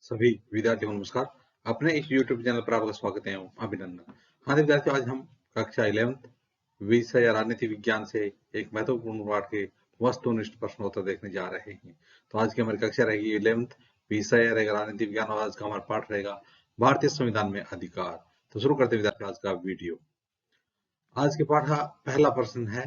सभी विद्यार्थियों को नमस्कार। अपने इस YouTube चैनल पर आपका स्वागत है। अभिनंदन। हाँ विद्यार्थियों, आज हम कक्षा 11th विषय राजनीति विज्ञान से एक महत्वपूर्ण पाठ के वस्तुनिष्ठ प्रश्नोत्तर देखने जा रहे हैं। तो आज की हमारी कक्षा रहेगी 11th विषय रहेगा राजनीति विज्ञान और आज का हमारा पाठ रहेगा भारतीय संविधान में अधिकार। तो शुरू करते हैं विद्यार्थियों आज का वीडियो। आज के पाठ का पहला प्रश्न है,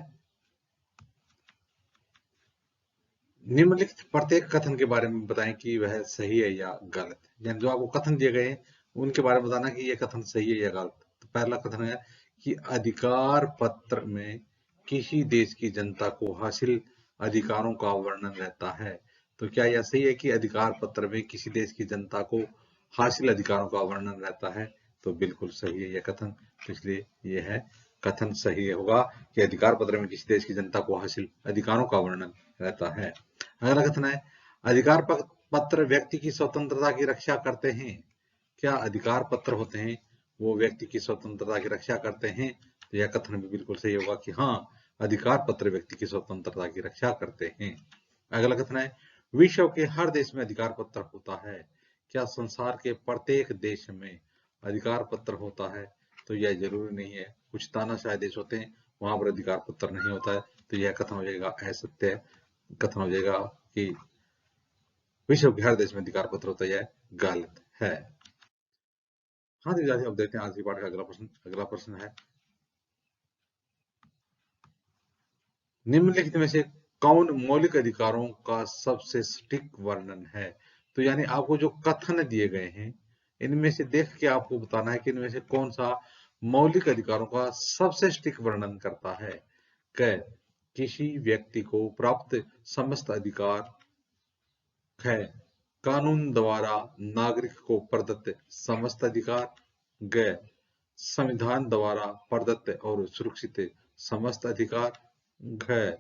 निम्नलिखित प्रत्येक कथन के बारे में बताएं कि वह सही है या गलत। यानी जो आपको कथन दिए गए हैं उनके बारे में बताना कि यह कथन सही है या गलत। तो पहला कथन है कि अधिकार पत्र में किसी देश की जनता को हासिल अधिकारों का वर्णन रहता है। तो क्या यह सही है कि अधिकार पत्र में किसी देश की जनता को हासिल अधिकारों का वर्णन रहता है? तो बिल्कुल सही है यह कथन। तो इसलिए यह है कथन सही होगा कि अधिकार पत्र में किसी देश की जनता को हासिल अधिकारों का वर्णन रहता है। अगला कथन है, अधिकार पत्र व्यक्ति की स्वतंत्रता की रक्षा करते हैं। क्या अधिकार पत्र होते हैं वो व्यक्ति की स्वतंत्रता की रक्षा करते हैं? तो यह कथन भी बिल्कुल सही होगा कि हाँ, अधिकार पत्र व्यक्ति की स्वतंत्रता की रक्षा करते हैं। अगला कथन है, विश्व के हर देश में अधिकार पत्र होता है। क्या संसार के प्रत्येक देश में अधिकार पत्र होता है? तो यह जरूरी नहीं है। कुछ तानाशाह देश होते हैं वहां पर अधिकार पत्र नहीं होता है। तो यह कथन हो जाएगा असत्य कथन हो जाएगा कि विश्व के हर देश में अधिकार पत्र होता है, यह गलत है। हाँ जी विद्यार्थी, अब देखते हैं आज की पाठ का अगला प्रश्न है, निम्नलिखित में से कौन मौलिक अधिकारों का सबसे सटीक वर्णन है? तो यानी आपको जो कथन दिए गए हैं इनमें से देख के आपको बताना है कि इनमें से कौन सा मौलिक अधिकारों का सबसे सटीक वर्णन करता है। क, किसी व्यक्ति को प्राप्त समस्त अधिकार है, कानून द्वारा नागरिक को प्रदत्त समस्त अधिकार। ग, संविधान द्वारा प्रदत्त और सुरक्षित समस्त अधिकार। घ,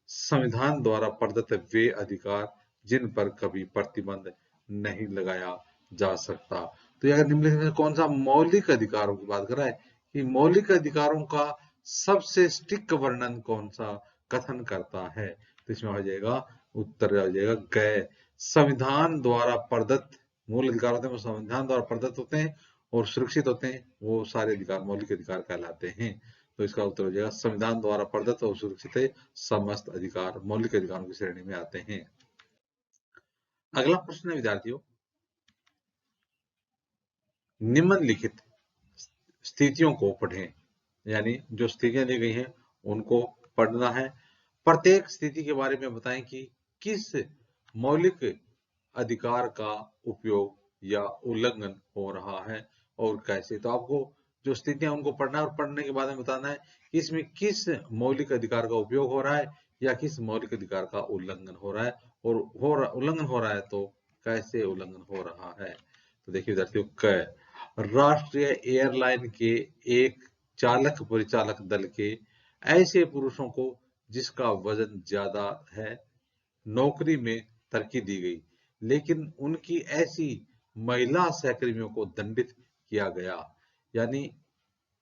संविधान द्वारा प्रदत्त वे अधिकार जिन पर कभी प्रतिबंध नहीं लगाया जा सकता। तो अगर निम्नलिखित में कौन सा मौलिक अधिकारों की बात कर रहा है कि मौलिक अधिकारों का सबसे सटीक वर्णन कौन सा कथन करता है? तो इसमें हो जाएगा उत्तर आ जाएगा ग, संविधान द्वारा प्रदत्त मूल अधिकार होते हैं वो संविधान द्वारा प्रदत्त होते हैं और सुरक्षित होते हैं, वो सारे अधिकार मौलिक अधिकार कहलाते हैं। तो इसका उत्तर हो जाएगा संविधान द्वारा प्रदत्त और सुरक्षित समस्त अधिकार मौलिक अधिकारों की श्रेणी में आते हैं। अगला प्रश्न है विद्यार्थियों, निम्नलिखित स्थितियों को पढ़ें। यानी जो स्थितियां दी गई हैं उनको पढ़ना है। प्रत्येक स्थिति के बारे में बताएं कि किस मौलिक अधिकार का उपयोग या उल्लंघन हो रहा है और कैसे। तो आपको जो स्थितियां उनको पढ़ना है और पढ़ने के बाद में बताना है कि इसमें किस मौलिक अधिकार का उपयोग हो रहा है या किस मौलिक अधिकार का उल्लंघन हो रहा है और उल्लंघन हो रहा है तो कैसे उल्लंघन हो रहा है। तो देखिए विद्यार्थियों, क, राष्ट्रीय एयरलाइन के एक चालक परिचालक दल के ऐसे पुरुषों को जिसका वजन ज्यादा है नौकरी में तरक्की दी गई, लेकिन उनकी ऐसी महिला सहकर्मियों को दंडित किया गया। यानी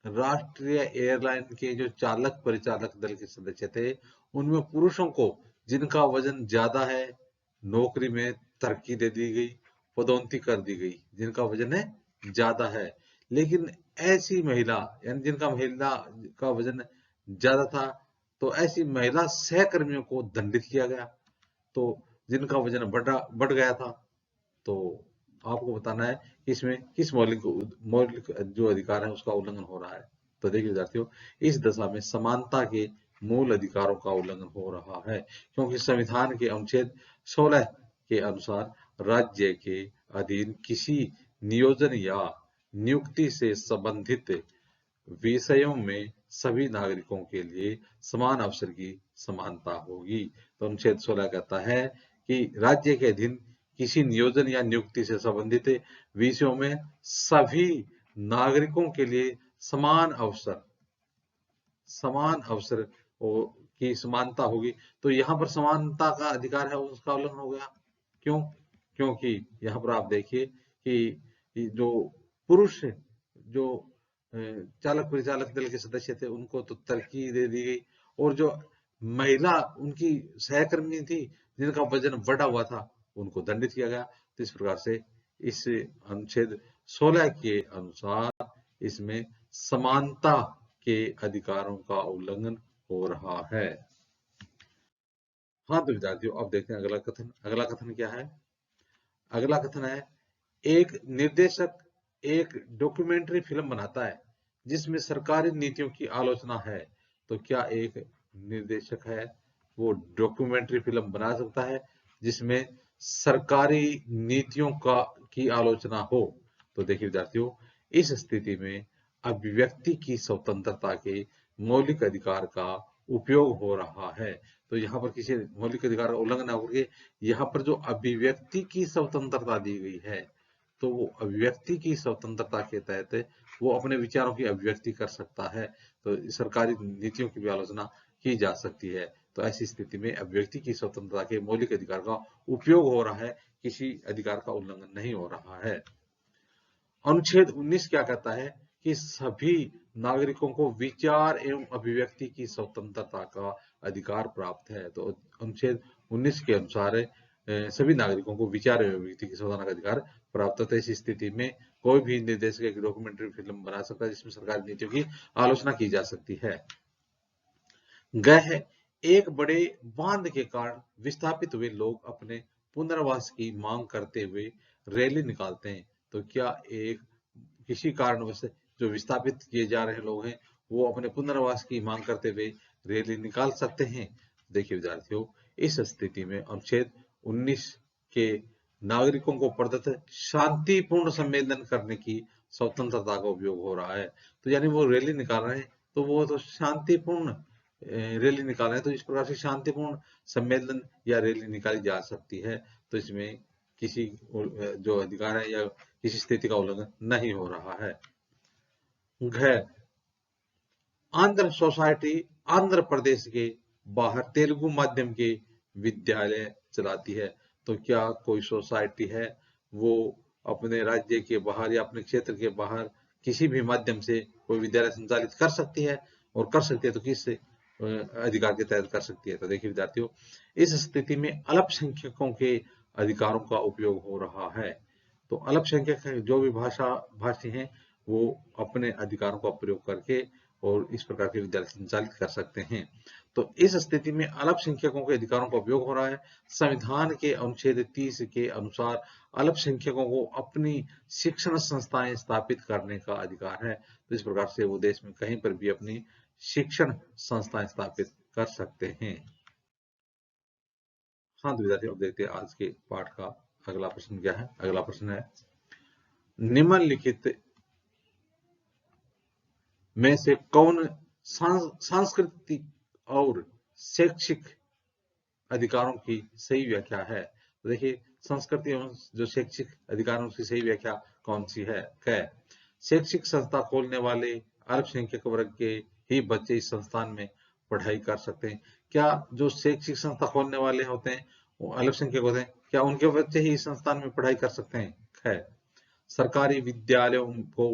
राष्ट्रीय एयरलाइन के जो चालक परिचालक दल के सदस्य थे उनमें पुरुषों को जिनका वजन ज्यादा है नौकरी में तरक्की दे दी गई, पदोन्नति कर दी गई जिनका वजन है ज्यादा है। लेकिन ऐसी महिला यानी जिनका महिला का वजन ज्यादा था तो ऐसी महिला सहकर्मियों को दंडित किया गया। तो जिनका वजन बढ़ गया था तो आपको बताना है कि इसमें किस मौलिक मौलिक जो अधिकार है उसका उल्लंघन हो रहा है। तो देखिए विद्यार्थियों, इस दशा में समानता के मूल अधिकारों का उल्लंघन हो रहा है क्योंकि संविधान के अनुच्छेद 16 के अनुसार राज्य के अधीन किसी नियोजन या नियुक्ति से संबंधित विषयों में सभी नागरिकों के लिए समान अवसर की समानता होगी। तो अनुच्छेद 16 कहता है कि राज्य के अधीन किसी नियोजन या नियुक्ति से संबंधित विषयों में सभी नागरिकों के लिए समान अवसर की समानता होगी। तो यहाँ पर समानता का अधिकार है उसका उल्लंघन हो गया। क्यों? क्योंकि यहाँ पर आप देखिए कि जो पुरुष जो चालक परिचालक दल के सदस्य थे उनको तो तरक्की दे दी गई और जो महिला उनकी सहकर्मी थी जिनका वजन बढ़ा हुआ था उनको दंडित किया गया। तो इस प्रकार से इस अनुच्छेद 16 के अनुसार इसमें समानता के अधिकारों का उल्लंघन हो रहा है। हाँ तो विद्यार्थियों, अब देखते हैं अगला कथन। अगला कथन क्या है? अगला कथन है, एक निर्देशक एक डॉक्यूमेंट्री फिल्म बनाता है जिसमें सरकारी नीतियों की आलोचना है। तो क्या एक निर्देशक है वो डॉक्यूमेंट्री फिल्म बना सकता है जिसमें सरकारी नीतियों की आलोचना हो? तो देखिए विद्यार्थियों, इस स्थिति में अभिव्यक्ति की स्वतंत्रता के मौलिक अधिकार का उपयोग हो रहा है। तो यहाँ पर किसी मौलिक अधिकार का उल्लंघन न करके यहाँ पर जो अभिव्यक्ति की स्वतंत्रता दी गई है, तो वो अभिव्यक्ति की स्वतंत्रता के तहत वो अपने विचारों की अभिव्यक्ति कर सकता है। तो सरकारी नीतियों की भी आलोचना की जा सकती है। तो ऐसी स्थिति में अभिव्यक्ति की स्वतंत्रता के मौलिक अधिकार का उपयोग हो रहा है, किसी अधिकार का उल्लंघन नहीं हो रहा है। अनुच्छेद 19 क्या कहता है कि सभी नागरिकों को विचार एवं अभिव्यक्ति की स्वतंत्रता का अधिकार प्राप्त है। तो अनुच्छेद 19 के अनुसार सभी नागरिकों को विचार एवं अभिव्यक्ति की स्वतंत्रता का अधिकार प्राप्त होता है। इस स्थिति में कोई भी निर्देशक एक डॉक्यूमेंट्री फिल्म बना सकता है जिसमें सरकारी नीतियों की आलोचना की जा सकती है। गह एक बड़े बांध के कारण विस्थापित हुए लोग अपने पुनर्वास की मांग करते हुए रैली निकालते हैं। तो क्या एक किसी कारणवश जो विस्थापित किए जा रहे लोग हैं वो अपने पुनर्वास की मांग करते हुए रैली निकाल सकते हैं? देखिए विद्यार्थियों, इस स्थिति में अनुच्छेद 19 के नागरिकों को प्रदत्त शांतिपूर्ण सम्मेलन करने की स्वतंत्रता का उपयोग हो रहा है। तो यानी वो रैली निकाल रहे हैं तो वो तो शांतिपूर्ण रैली निकाल रहे हैं, तो इस प्रकार से शांतिपूर्ण सम्मेलन या रैली निकाली जा सकती है। तो इसमें किसी जो अधिकार है या किसी स्थिति का उल्लंघन नहीं हो रहा है। घ आंध्र सोसाइटी आंध्र प्रदेश के बाहर तेलुगु माध्यम के विद्यालय चलाती है। तो क्या कोई सोसाइटी है वो अपने राज्य के बाहर या अपने क्षेत्र के बाहर किसी भी माध्यम से कोई विद्यालय संचालित कर सकती है, और कर सकती है तो किस अधिकार के तहत कर सकती है? तो देखिए विद्यार्थियों, इस स्थिति में अल्पसंख्यकों के अधिकारों का उपयोग हो रहा है। तो अल्पसंख्यक जो भी भाषी हैं वो अपने अधिकारों का प्रयोग करके और इस प्रकार के विद्यालय संचालित कर सकते हैं। तो इस स्थिति में अल्पसंख्यकों के अधिकारों का उपयोग हो रहा है। संविधान के अनुच्छेद 30 के अनुसार अल्पसंख्यकों को अपनी शिक्षण संस्थाएं स्थापित करने का अधिकार है। तो इस प्रकार से वो देश में कहीं पर भी अपनी शिक्षण संस्थाएं स्थापित कर सकते हैं। हाँ तो विद्यार्थियों, अब देखते हैं आज के पाठ का अगला प्रश्न क्या है। अगला प्रश्न है, निम्नलिखित में से कौन सांस्कृतिक और शैक्षिक अधिकारों की सही व्याख्या है? तो देखिए, संस्कृति एवं जो शैक्षिक अधिकारों की सही व्याख्या कौन सी है? क शैक्षिक संस्था खोलने वाले अल्पसंख्यक वर्ग के ही बच्चे इस संस्थान में पढ़ाई कर सकते हैं। क्या जो शैक्षिक संस्था खोलने वाले होते हैं वो अल्पसंख्यक होते हैं, क्या उनके बच्चे ही इस संस्थान में पढ़ाई कर सकते हैं? ख सरकारी विद्यालयों को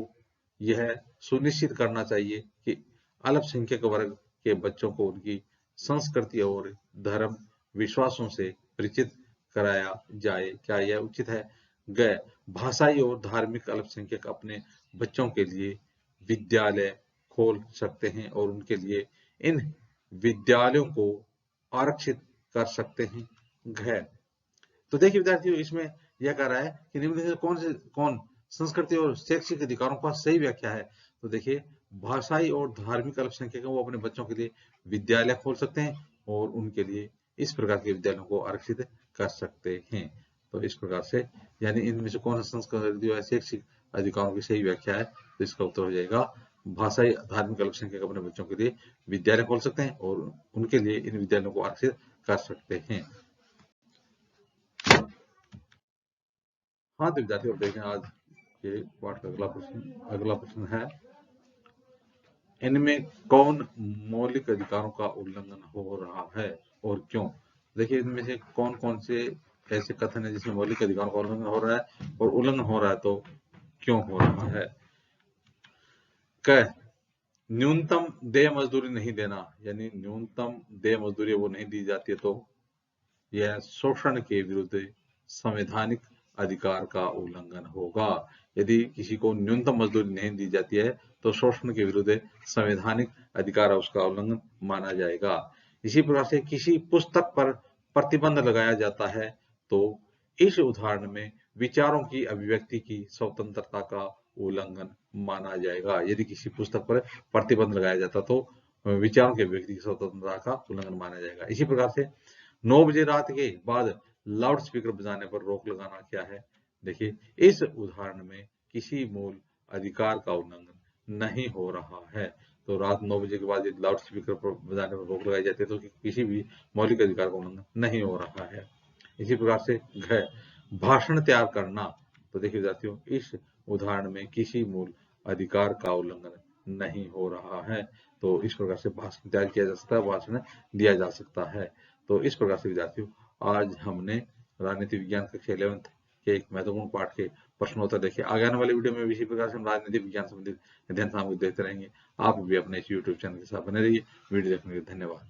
यह सुनिश्चित करना चाहिए कि अल्पसंख्यक वर्ग के बच्चों को उनकी संस्कृति और धर्म विश्वासों से परिचित कराया जाए। क्या यह उचित है? ग भाषाई और धार्मिक अल्पसंख्यक अपने बच्चों के लिए विद्यालय खोल सकते हैं और उनके लिए इन विद्यालयों को आरक्षित कर सकते हैं। घ तो देखिए विद्यार्थियों, इसमें यह कह रहा है कि निम्नलिखित कौन संस्कृति और शैक्षिक अधिकारों का सही व्याख्या है? तो देखिए, भाषाई और धार्मिक अल्पसंख्यक वो अपने बच्चों के लिए विद्यालय खोल सकते हैं और उनके लिए इस प्रकार के विद्यालयों को आरक्षित कर सकते हैं। तो इस प्रकार से यानी इनमें से कौन सा संस्कृति और शैक्षिक अधिकारों की सही व्याख्या है? तो इसका उत्तर हो जाएगा भाषाई धार्मिक अल्पसंख्यक अपने बच्चों के लिए विद्यालय खोल सकते हैं और उनके लिए इन विद्यालयों को आरक्षित कर सकते हैं। हाँ तो विद्यार्थियों, देखें आज के पाठ का अगला प्रश्न है, इनमें कौन मौलिक अधिकारों का उल्लंघन हो रहा है और क्यों? देखिए, इनमें से कौन कौन से ऐसे कथन है जिसमें मौलिक अधिकारों का उल्लंघन हो रहा है और उल्लंघन हो रहा है तो क्यों हो रहा है? क न्यूनतम देय मजदूरी नहीं देना, यानी न्यूनतम देय मजदूरी वो नहीं दी जाती है तो यह शोषण के विरुद्ध संवैधानिक अधिकार का उल्लंघन होगा। यदि किसी को न्यूनतम मजदूरी नहीं दी जाती है तो शोषण के विरुद्ध संवैधानिक अधिकार उसका उल्लंघन माना जाएगा। इसी प्रकार से किसी पुस्तक पर प्रतिबंध लगाया जाता है तो इस उदाहरण में विचारों की अभिव्यक्ति की स्वतंत्रता का उल्लंघन माना जाएगा। यदि किसी पुस्तक पर प्रतिबंध लगाया जाता तो विचारों की अभिव्यक्ति की स्वतंत्रता का उल्लंघन माना जाएगा। इसी प्रकार से 9 बजे रात के बाद लाउड स्पीकर बजाने पर रोक लगाना क्या है? देखिए, इस उदाहरण में किसी मूल अधिकार का उल्लंघन नहीं हो रहा है। तो रात 9 बजे के बाद यदि लाउड स्पीकर पर बजाने पर रोक लगाई जाती है तो किसी भी मौलिक अधिकार का उल्लंघन नहीं हो रहा है। इसी प्रकार से भाषण तैयार करना, तो देखिए विद्यार्थियों, इस उदाहरण में किसी मूल अधिकार का उल्लंघन नहीं हो रहा है। तो इस प्रकार से भाषण तैयार किया जा सकता है, भाषण दिया जा सकता है। तो इस प्रकार से विद्यार्थियों, आज हमने राजनीति विज्ञान कक्षा 11th के एक महत्वपूर्ण पाठ के प्रश्नोत्तर देखे। आगे आने वाले वीडियो में भी इसी प्रकार से हम राजनीति विज्ञान संबंधित अध्ययन सामग्री देखते रहेंगे। आप भी अपने इस यूट्यूब चैनल के साथ बने रहिए। वीडियो देखने के लिए धन्यवाद।